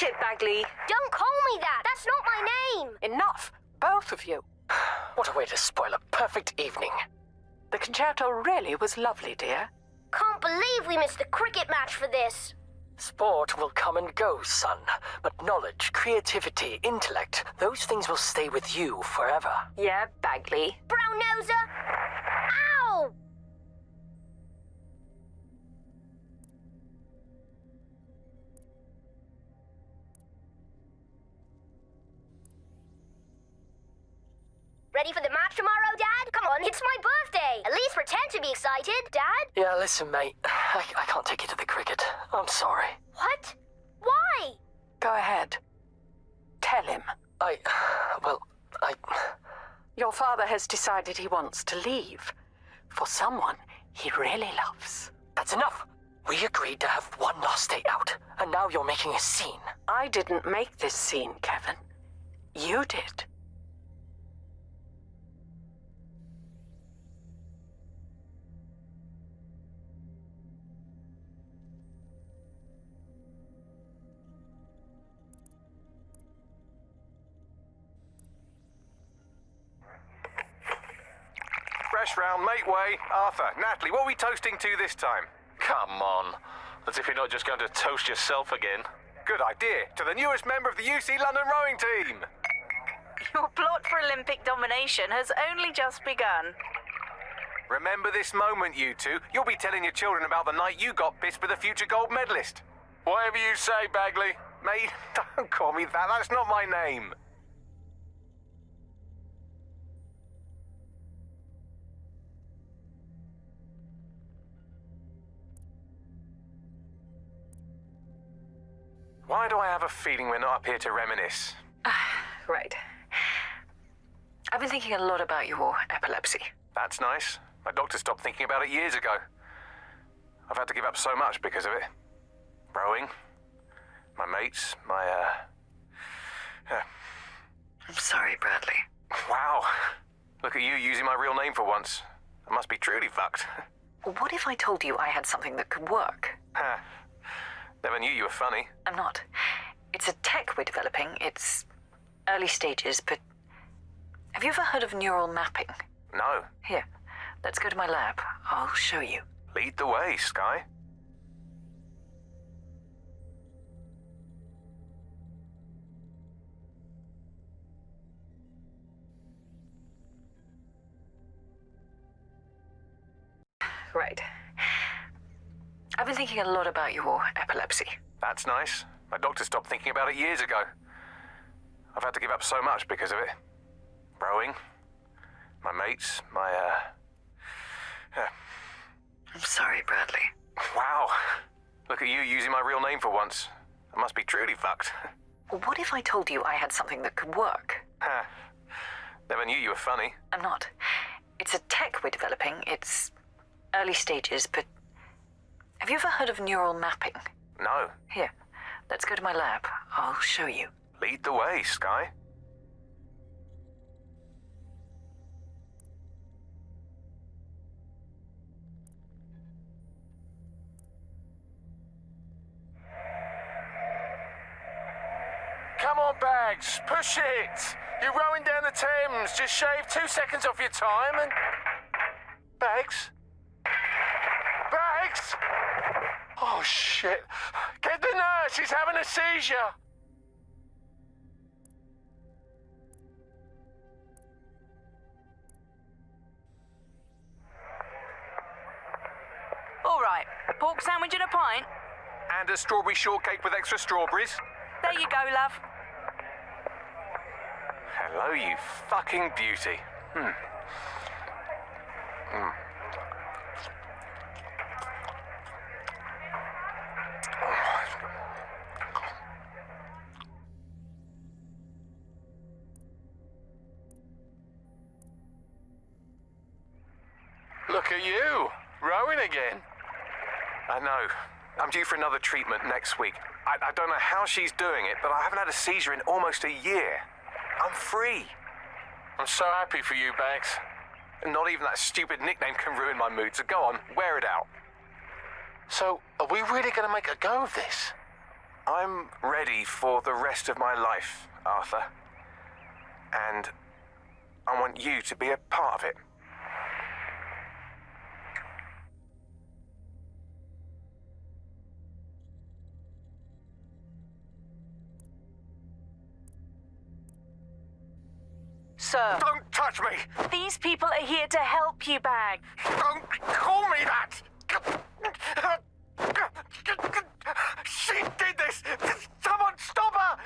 Watch it, Bagley. Don't call me that! That's not my name! Enough, both of you. What a way to spoil a perfect evening. The concerto really was lovely, dear. Can't believe we missed the cricket match for this. Sport will come and go, son, but knowledge, creativity, intellect, those things will stay with you forever. Yeah, Bagley. Brown noser! Ow! Ready for the match tomorrow, Dad? Come on, it's my birthday. At least pretend to be excited, Dad. Yeah, listen, mate. I can't take you to the cricket. I'm sorry. What? Why? Go ahead. Tell him. Your father has decided he wants to leave. For someone he really loves. That's enough. We agreed to have one last day out, and now you're making a scene. I didn't make this scene, Kevin. You did. Fresh round, mate way. Arthur, Natalie, what are we toasting to this time? Come on. As if you're not just going to toast yourself again. Good idea. To the newest member of the UC London rowing team. Your plot for Olympic domination has only just begun. Remember this moment, you two. You'll be telling your children about the night you got pissed with a future gold medalist. Whatever you say, Bagley. Mate, don't call me that. That's not my name. Why do I have a feeling we're not up here to reminisce? Right. I've been thinking a lot about your epilepsy. That's nice. My doctor stopped thinking about it years ago. I've had to give up so much because of it. Rowing, my mates, I'm sorry, Bradley. Wow. Look at you using my real name for once. I must be truly fucked. What if I told you I had something that could work? Never knew you were funny. I'm not. It's a tech we're developing. It's early stages, but have you ever heard of neural mapping? No. Here, let's go to my lab. I'll show you. Lead the way, Sky. Right. I've been thinking a lot about your epilepsy. That's nice. My doctor stopped thinking about it years ago. I've had to give up so much because of it. Rowing, my mates, I'm sorry, Bradley. Wow. Look at you using my real name for once. I must be truly fucked. What if I told you I had something that could work? Never knew you were funny. I'm not. It's a tech we're developing. It's early stages, but have you ever heard of neural mapping? No. Here, let's go to my lab. I'll show you. Lead the way, Sky. Come on, Bags. Push it. You're rowing down the Thames. Just shave 2 seconds off your time and... Bags? Bags? Oh, shit. Get the nurse. He's having a seizure. All right, pork sandwich and a pint. And a strawberry shortcake with extra strawberries. There you go, love. Hello, you fucking beauty. Look at you. Rowing again. I know. I'm due for another treatment next week. I don't know how she's doing it, but I haven't had a seizure in almost a year. I'm free. I'm so happy for you, Bags. Not even that stupid nickname can ruin my mood, so go on, wear it out. So, are we really going to make a go of this? I'm ready for the rest of my life, Arthur. And I want you to be a part of it. Sir, Don't touch me! these people are here to help you, Bags. Don't call me that! She did this! Someone stop her!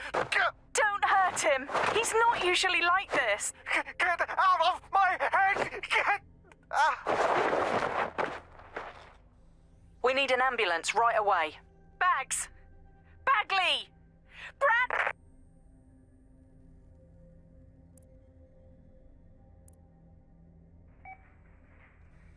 Don't hurt him. He's not usually like this. Get out of my head! We need an ambulance right away. Bags! Bagley! Brad!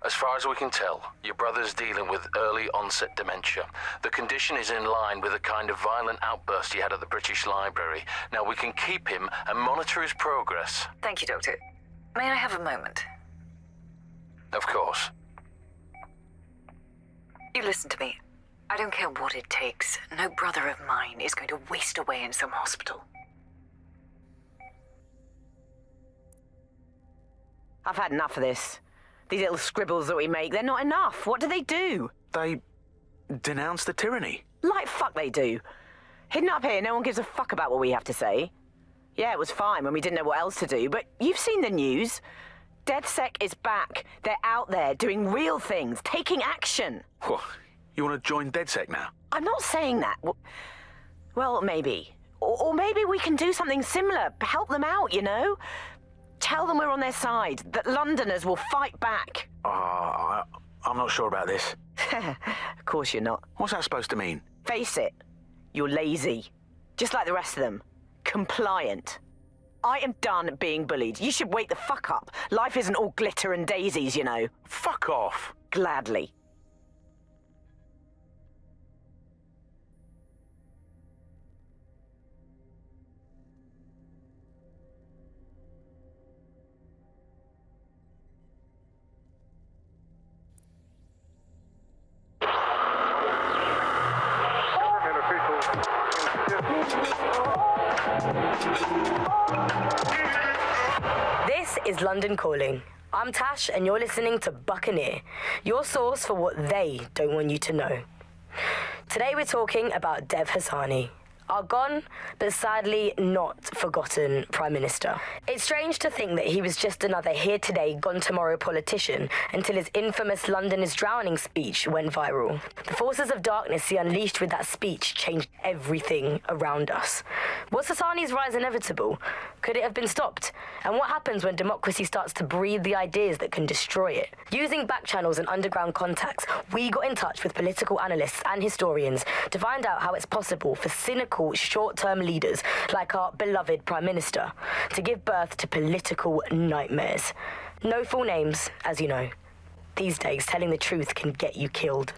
As far as we can tell, your brother's dealing with early onset dementia. The condition is in line with the kind of violent outburst he had at the British Library. Now we can keep him and monitor his progress. Thank you, Doctor. May I have a moment? Of course. You listen to me. I don't care what it takes. No brother of mine is going to waste away in some hospital. I've had enough of this. These little scribbles that we make, they're not enough. What do? They denounce the tyranny. Like fuck they do. Hidden up here, no one gives a fuck about what we have to say. Yeah, it was fine when we didn't know what else to do, but you've seen the news. DeadSec is back. They're out there doing real things, taking action. What? You want to join DeadSec now? I'm not saying that. Well, maybe. Or maybe we can do something similar, help them out, you know? Tell them we're on their side, that Londoners will fight back. I'm not sure about this. Of course you're not. What's that supposed to mean? Face it, you're lazy. Just like the rest of them. Compliant. I am done being bullied. You should wake the fuck up. Life isn't all glitter and daisies, you know. Fuck off. Gladly. This is London Calling. I'm Tash, and you're listening to Buccaneer, your source for what they don't want you to know. Today we're talking about Dev Hassani, our gone, but sadly not forgotten Prime Minister. It's strange to think that he was just another here today, gone tomorrow politician until his infamous London is drowning speech went viral. The forces of darkness he unleashed with that speech changed everything around us. Was Hassani's rise inevitable? Could it have been stopped? And what happens when democracy starts to breed the ideas that can destroy it? Using back channels and underground contacts, we got in touch with political analysts and historians to find out how it's possible for cynical, short-term leaders like our beloved Prime Minister to give birth to political nightmares. No full names, as you know. These days, telling the truth can get you killed.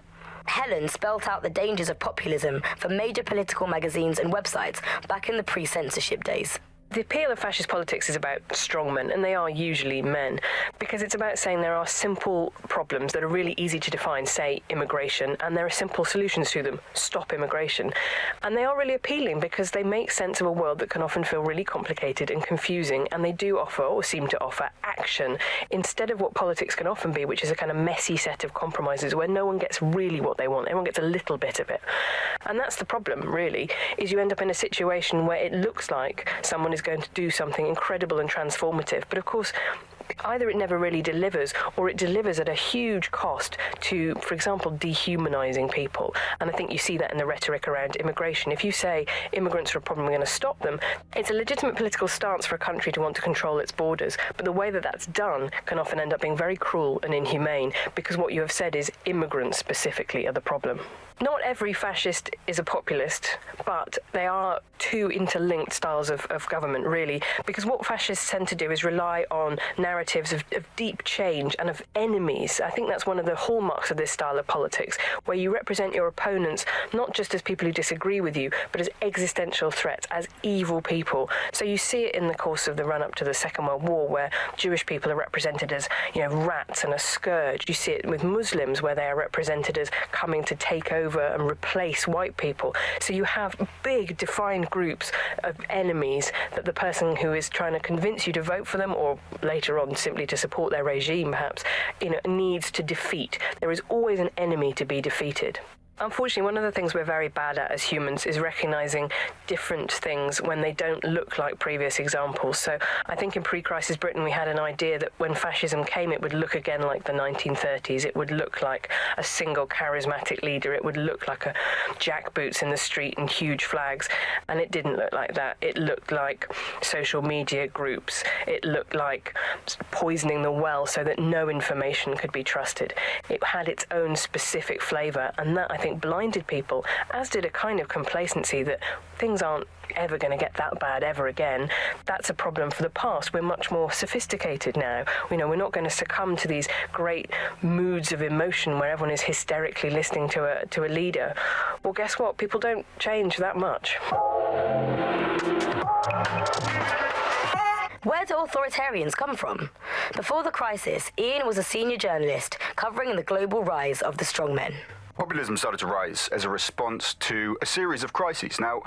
Helen spelt out the dangers of populism for major political magazines and websites back in the pre-censorship days. The appeal of fascist politics is about strongmen, and they are usually men, because it's about saying there are simple problems that are really easy to define, say immigration, and there are simple solutions to them, stop immigration. And they are really appealing because they make sense of a world that can often feel really complicated and confusing, and they do offer, or seem to offer, action, instead of what politics can often be, which is a kind of messy set of compromises where no one gets really what they want, everyone gets a little bit of it. And that's the problem, really, is you end up in a situation where it looks like someone is going to do something incredible and transformative, but of course either it never really delivers, or it delivers at a huge cost to, for example, dehumanizing people. And I think you see that in the rhetoric around immigration. If you say immigrants are a problem, we're going to stop them, it's a legitimate political stance for a country to want to control its borders, but the way that that's done can often end up being very cruel and inhumane, because what you have said is immigrants specifically are the problem. Not every fascist is a populist, but they are two interlinked styles of government, really, because what fascists tend to do is rely on narratives of deep change and of enemies. I think that's one of the hallmarks of this style of politics, where you represent your opponents not just as people who disagree with you, but as existential threats, as evil people. So you see it in the course of the run-up to the Second World War, where Jewish people are represented as, rats and a scourge. You see it with Muslims, where they are represented as coming to take over over and replace white people. So you have big defined groups of enemies that the person who is trying to convince you to vote for them, or later on simply to support their regime perhaps, needs to defeat. There is always an enemy to be defeated. Unfortunately, one of the things we're very bad at as humans is recognizing different things when they don't look like previous examples. So I think in pre-crisis Britain we had an idea that when fascism came it would look again like the 1930s. It would look like a single charismatic leader. It would look like a jackboots in the street and huge flags. And it didn't look like that. It looked like social media groups. It looked like poisoning the well so that no information could be trusted. It had its own specific flavor, and that, I think, blinded people, as did a kind of complacency that things aren't ever going to get that bad ever again. That's a problem for the past. We're much more sophisticated now. We're not going to succumb to these great moods of emotion where everyone is hysterically listening to a leader. Well, guess what? People don't change that much. Where do authoritarians come from? Before the crisis, Ian was a senior journalist covering the global rise of the strongmen. Populism started to rise as a response to a series of crises. Now,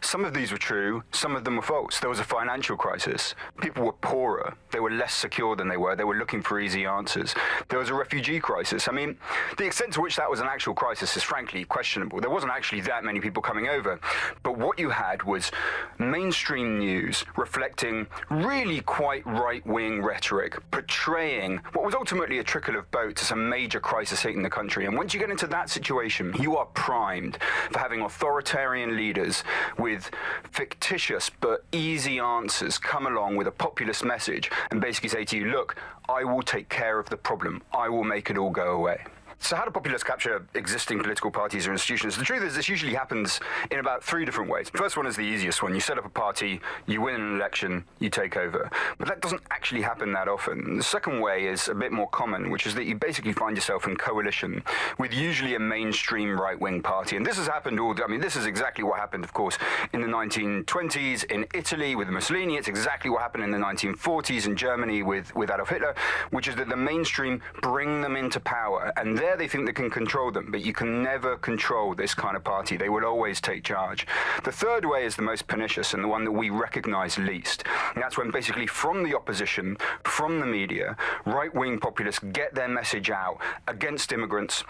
some of these were true, some of them were false. There was a financial crisis. People were poorer. They were less secure than they were. They were looking for easy answers. There was a refugee crisis. I mean, the extent to which that was an actual crisis is frankly questionable. There wasn't actually that many people coming over. But what you had was mainstream news reflecting really quite right-wing rhetoric, portraying what was ultimately a trickle of boats as a major crisis hitting the country. And once you get into that situation, you are primed for having authoritarian leaders with fictitious but easy answers come along with a populist message and basically say to you, look, I will take care of the problem. I will make it all go away. So how do populists capture existing political parties or institutions? The truth is this usually happens in about 3 different ways. The first one is the easiest one. You set up a party, you win an election, you take over. But that doesn't actually happen that often. The second way is a bit more common, which is that you basically find yourself in coalition with usually a mainstream right-wing party. And this has happened this is exactly what happened, of course, in the 1920s in Italy with Mussolini. It's exactly what happened in the 1940s in Germany with Adolf Hitler, which is that the mainstream bring them into power, and they think they can control them, but you can never control this kind of party. They will always take charge. The third way is the most pernicious and the one that we recognize least. And that's when basically from the opposition, from the media, right-wing populists get their message out against immigrants,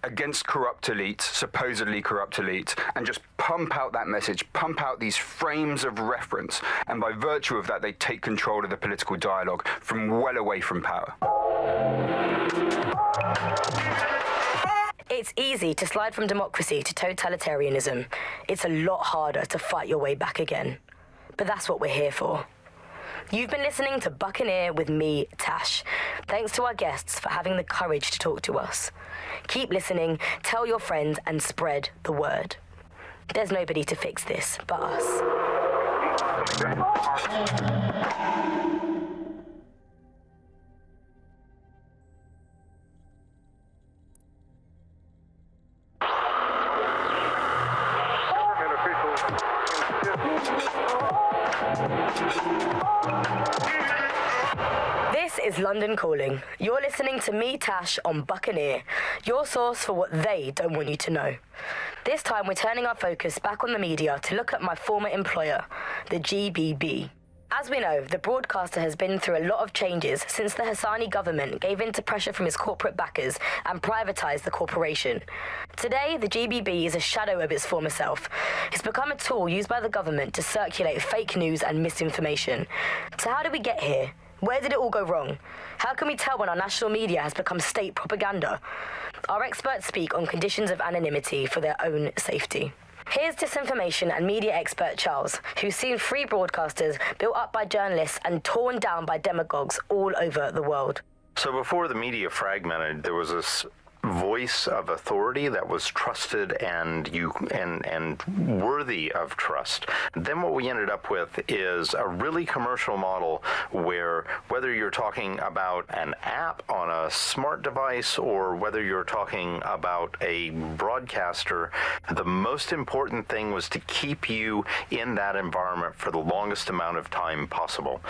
against corrupt elites, supposedly corrupt elites, and just pump out that message, pump out these frames of reference, and by virtue of that, they take control of the political dialogue from well away from power. It's easy to slide from democracy to totalitarianism. It's a lot harder to fight your way back again. But that's what we're here for. You've been listening to Buccaneer with me, Tash. Thanks to our guests for having the courage to talk to us. Keep listening, tell your friends, and spread the word. There's nobody to fix this but us. This is London Calling. You're listening to me, Tash, on Buccaneer, your source for what they don't want you to know. This time we're turning our focus back on the media to look at my former employer, the GBB. As we know, the broadcaster has been through a lot of changes since the Hassani government gave in to pressure from his corporate backers and privatised the corporation. Today, the GBB is a shadow of its former self. It's become a tool used by the government to circulate fake news and misinformation. So how did we get here? Where did it all go wrong? How can we tell when our national media has become state propaganda? Our experts speak on conditions of anonymity for their own safety. Here's disinformation and media expert Charles, who's seen free broadcasters built up by journalists and torn down by demagogues all over the world. So before the media fragmented, there was this voice of authority that was trusted and worthy of trust. Then what we ended up with is a really commercial model where whether you're talking about an app on a smart device or whether you're talking about a broadcaster, the most important thing was to keep you in that environment for the longest amount of time possible.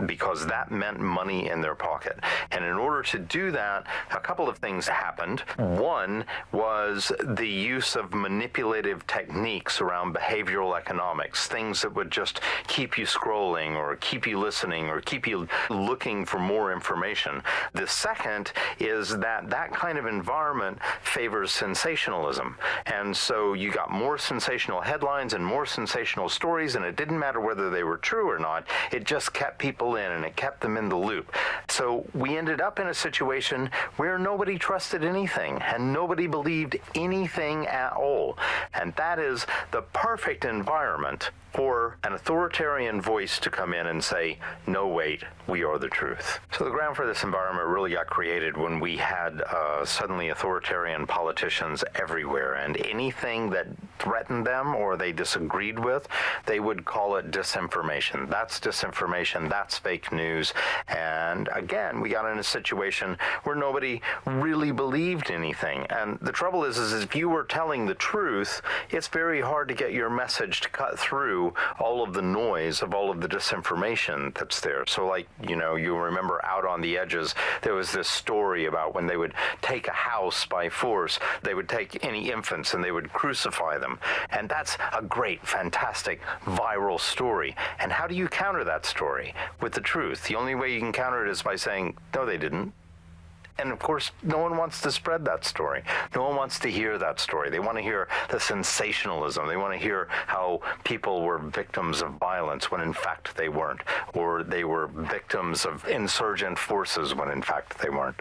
because that meant money in their pocket. And in order to do that, a couple of things happened. One was the use of manipulative techniques around behavioral economics, things that would just keep you scrolling or keep you listening or keep you looking for more information. The second is that kind of environment favors sensationalism. And so you got more sensational headlines and more sensational stories, and it didn't matter whether they were true or not. It just kept people in, and it kept them in the loop. So we ended up in a situation where nobody trusted anything, and nobody believed anything at all. And that is the perfect environment for an authoritarian voice to come in and say, no, wait, we are the truth. So the ground for this environment really got created when we had suddenly authoritarian politicians everywhere, and anything that threatened them or they disagreed with, they would call it disinformation. That's disinformation, that's fake news. And again, we got in a situation where nobody really believed anything. And the trouble is if you were telling the truth, it's very hard to get your message to cut through all of the noise of all of the disinformation that's there. So like, you remember Out on the Edges, there was this story about when they would take a house by force, they would take any infants and they would crucify them. And that's a great, fantastic, viral story. And how do you counter that story? With the truth. The only way you can counter it is by saying, no, they didn't. And of course, no one wants to spread that story. No one wants to hear that story. They want to hear the sensationalism. They want to hear how people were victims of violence when in fact they weren't, or they were victims of insurgent forces when in fact they weren't.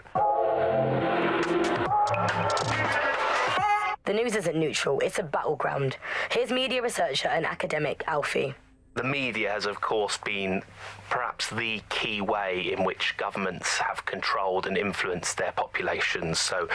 The news isn't neutral, it's a battleground. Here's media researcher and academic Alfie. The media has, of course, been perhaps the key way in which governments have controlled and influenced their populations. So,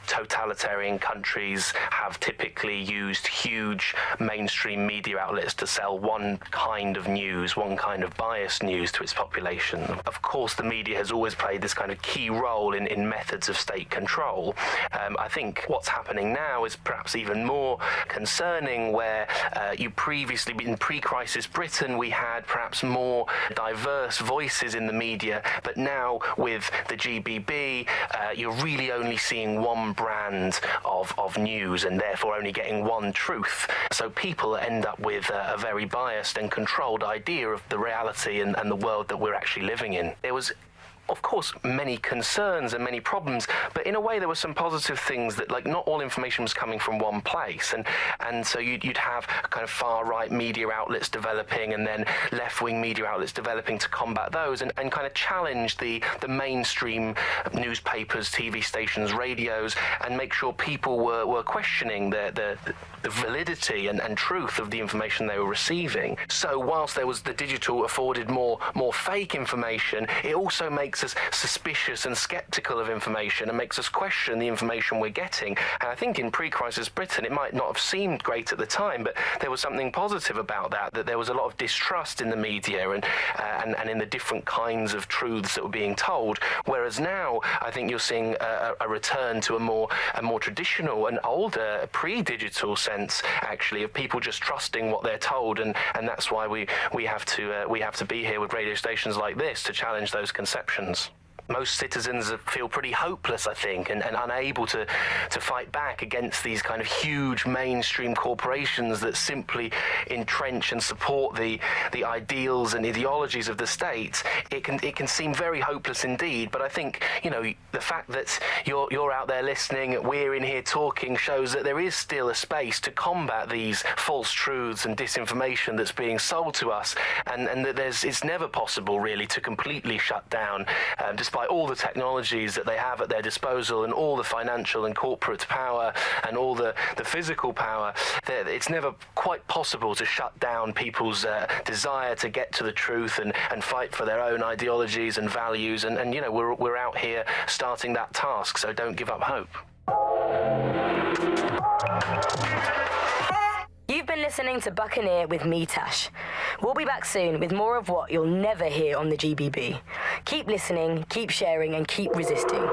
totalitarian countries have typically used huge mainstream media outlets to sell one kind of news, one kind of biased news to its population. Of course, the media has always played this kind of key role in methods of state control. I think what's happening now is perhaps even more concerning, where you previously, in pre-crisis Britain, we had perhaps more diverse voices in the media, but now with the GBB, you're really only seeing one brand of news, and therefore only getting one truth. So people end up with a very biased and controlled idea of the reality and the world that we're actually living in. There was, of course, many concerns and many problems, but in a way there were some positive things, that like not all information was coming from one place, and so you'd have kind of far-right media outlets developing and then left-wing media outlets developing to combat those and kind of challenge the mainstream newspapers, TV stations, radios, and make sure people were questioning the validity and truth of the information they were receiving. So whilst there was the digital afforded more fake information, it also makes us suspicious and skeptical of information and makes us question the information we're getting. And I think in pre-crisis Britain, it might not have seemed great at the time, but there was something positive about that there was a lot of distrust in the media and in the different kinds of truths that were being told. Whereas now, I think you're seeing a return to a more traditional and older pre-digital sense, actually, of people just trusting what they're told, and that's why we have to be here with radio stations like this to challenge those conceptions. Most citizens feel pretty hopeless, I think, and unable to fight back against these kind of huge mainstream corporations that simply entrench and support the ideals and ideologies of the state. It can seem very hopeless indeed, but I think, the fact that you're out there listening, we're in here talking, shows that there is still a space to combat these false truths and disinformation that's being sold to us, and that it's never possible really to completely shut down, despite all the technologies that they have at their disposal and all the financial and corporate power and all the physical power. It's never quite possible to shut down people's desire to get to the truth and fight for their own ideologies and values, and we're out here starting that task, so don't give up hope. You've been listening to Buccaneer with me, Tash. We'll be back soon with more of what you'll never hear on the GBB. Keep listening, keep sharing, and keep resisting.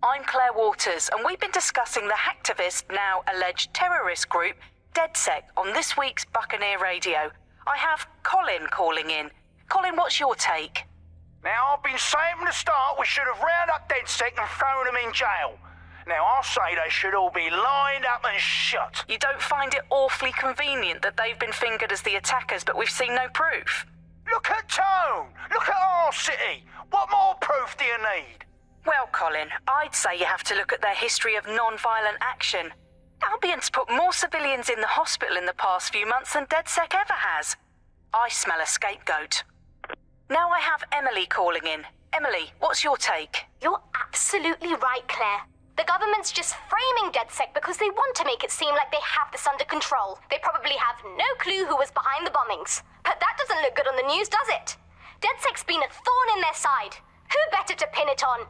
I'm Claire Waters, and we've been discussing the hacktivist, now alleged terrorist group, DeadSec, on this week's Buccaneer Radio. I have Colin calling in. Colin, what's your take? Now, I've been saying from the start we should have rounded up DeadSec and thrown them in jail. Now, I'll say they should all be lined up and shot. You don't find it awfully convenient that they've been fingered as the attackers, but we've seen no proof? Look at Tone! Look at our city! What more proof do you need? Well, Colin, I'd say you have to look at their history of non-violent action. Albion's put more civilians in the hospital in the past few months than DeadSec ever has. I smell a scapegoat. Now I have Emily calling in. Emily, what's your take? You're absolutely right, Claire. The government's just framing DeadSec because they want to make it seem like they have this under control. They probably have no clue who was behind the bombings. But that doesn't look good on the news, does it? DeadSec's been a thorn in their side. Who better to pin it on?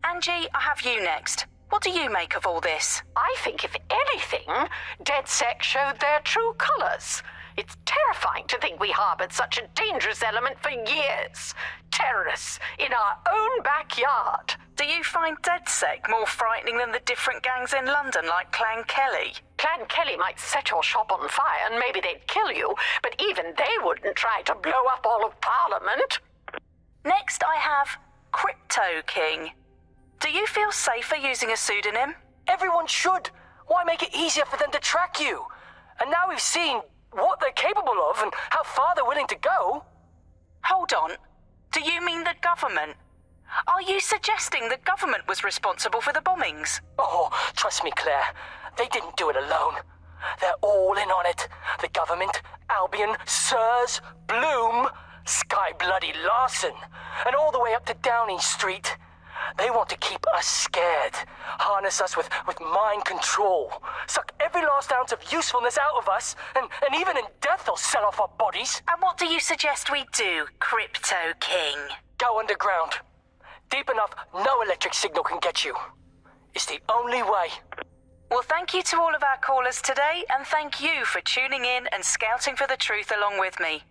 Angie, I have you next. What do you make of all this? I think, if anything, DeadSec showed their true colours. It's terrifying to think we harboured such a dangerous element for years. Terrorists in our own backyard. Do you find DeadSec more frightening than the different gangs in London like Clan Kelly? Clan Kelly might set your shop on fire and maybe they'd kill you, but even they wouldn't try to blow up all of Parliament. Next I have Crypto King. Do you feel safer using a pseudonym? Everyone should. Why make it easier for them to track you? And now we've seen what they're capable of and how far they're willing to go. Hold on. Do you mean the government? Are you suggesting the government was responsible for the bombings? Oh, trust me, Claire. They didn't do it alone. They're all in on it. The government, Albion, Sirs, Bloom, Sky Bloody Larson, and all the way up to Downing Street. They want to keep us scared, harness us with mind control, suck every last ounce of usefulness out of us, and even in death they'll sell off our bodies. And what do you suggest we do, Crypto King? Go underground. Deep enough, no electric signal can get you. It's the only way. Well, thank you to all of our callers today, and thank you for tuning in and scouting for the truth along with me.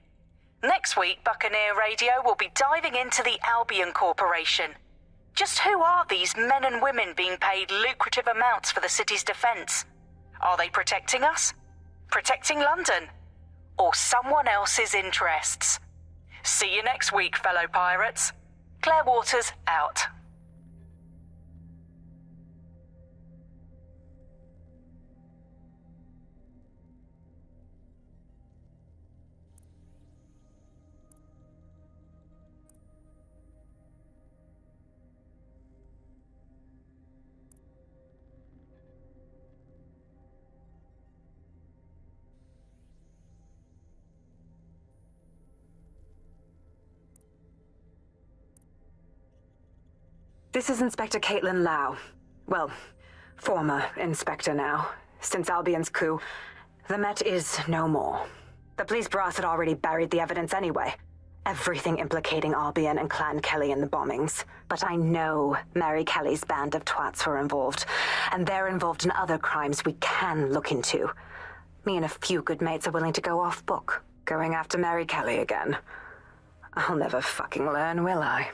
Next week, Buccaneer Radio will be diving into the Albion Corporation. Just who are these men and women being paid lucrative amounts for the city's defence? Are they protecting us? Protecting London? Or someone else's interests? See you next week, fellow pirates. Claire Waters, out. This is Inspector Caitlin Lau. Well, former inspector now. Since Albion's coup, the Met is no more. The police brass had already buried the evidence anyway. Everything implicating Albion and Clan Kelly in the bombings. But I know Mary Kelly's band of twats were involved, and they're involved in other crimes we can look into. Me and a few good mates are willing to go off book, going after Mary Kelly again. I'll never fucking learn, will I?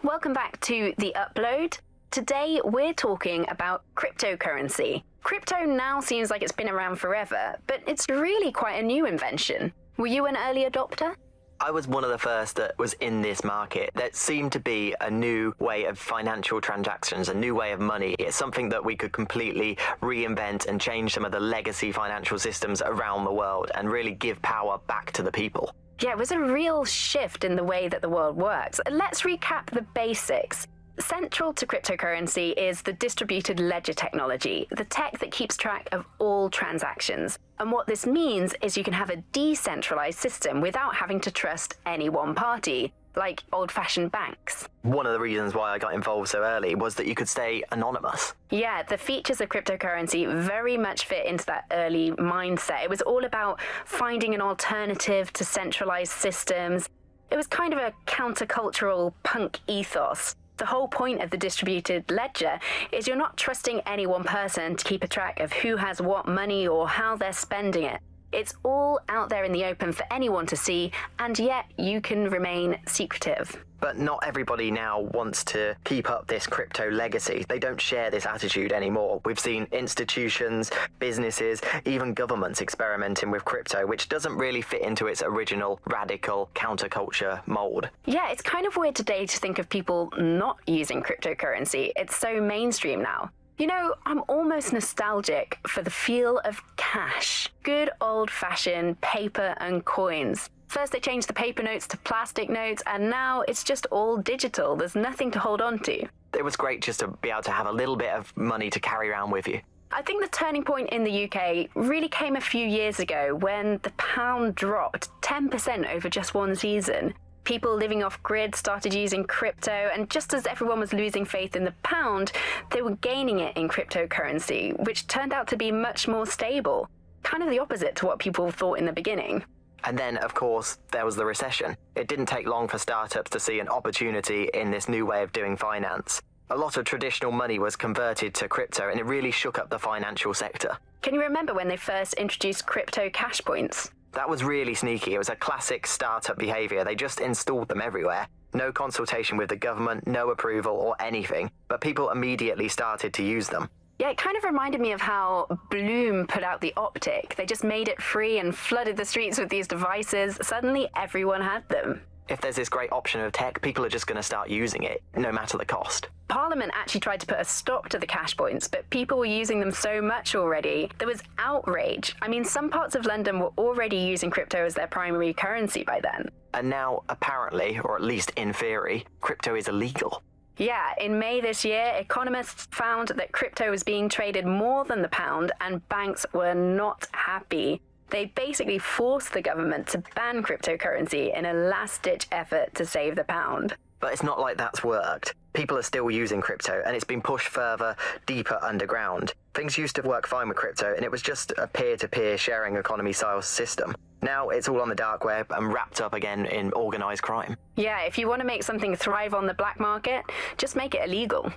Welcome back to The Upload. Today we're talking about cryptocurrency. Crypto now seems like it's been around forever, but it's really quite a new invention. Were you an early adopter? I was one of the first that was in this market. That seemed to be a new way of financial transactions, a new way of money. It's something that we could completely reinvent and change some of the legacy financial systems around the world and really give power back to the people. Yeah, it was a real shift in the way that the world works. Let's recap the basics. Central to cryptocurrency is the distributed ledger technology, the tech that keeps track of all transactions. And what this means is you can have a decentralized system without having to trust any one party, like old-fashioned banks. One of the reasons why I got involved so early was that you could stay anonymous. Yeah, the features of cryptocurrency very much fit into that early mindset. It was all about finding an alternative to centralized systems. It was kind of a countercultural punk ethos. The whole point of the distributed ledger is you're not trusting any one person to keep a track of who has what money or how they're spending it. It's all out there in the open for anyone to see, and yet you can remain secretive. But not everybody now wants to keep up this crypto legacy. They don't share this attitude anymore. We've seen institutions, businesses, even governments experimenting with crypto, which doesn't really fit into its original radical counterculture mold. Yeah, it's kind of weird today to think of people not using cryptocurrency. It's so mainstream now. You know, I'm almost nostalgic for the feel of cash. Good old-fashioned paper and coins. First they changed the paper notes to plastic notes, and now it's just all digital. There's nothing to hold on to. It was great just to be able to have a little bit of money to carry around with you. I think the turning point in the UK really came a few years ago when the pound dropped 10% over just one season. People living off grid started using crypto, and just as everyone was losing faith in the pound, they were gaining it in cryptocurrency, which turned out to be much more stable. Kind of the opposite to what people thought in the beginning. And then, of course, there was the recession. It didn't take long for startups to see an opportunity in this new way of doing finance. A lot of traditional money was converted to crypto, and it really shook up the financial sector. Can you remember when they first introduced crypto cash points? That was really sneaky. It was a classic startup behavior. They just installed them everywhere. No consultation with the government, no approval or anything. But people immediately started to use them. Yeah, it kind of reminded me of how Bloom put out the Optic. They just made it free and flooded the streets with these devices. Suddenly, everyone had them. If there's this great option of tech, people are just going to start using it, no matter the cost. Parliament actually tried to put a stop to the cash points, but people were using them so much already. There was outrage. I mean, some parts of London were already using crypto as their primary currency by then. And now, apparently, or at least in theory, crypto is illegal. Yeah, in May this year, economists found that crypto was being traded more than the pound, and banks were not happy. They basically forced the government to ban cryptocurrency in a last-ditch effort to save the pound. But it's not like that's worked. People are still using crypto, and it's been pushed further, deeper underground. Things used to work fine with crypto, and it was just a peer-to-peer sharing economy-style system. Now it's all on the dark web and wrapped up again in organised crime. Yeah, if you want to make something thrive on the black market, just make it illegal.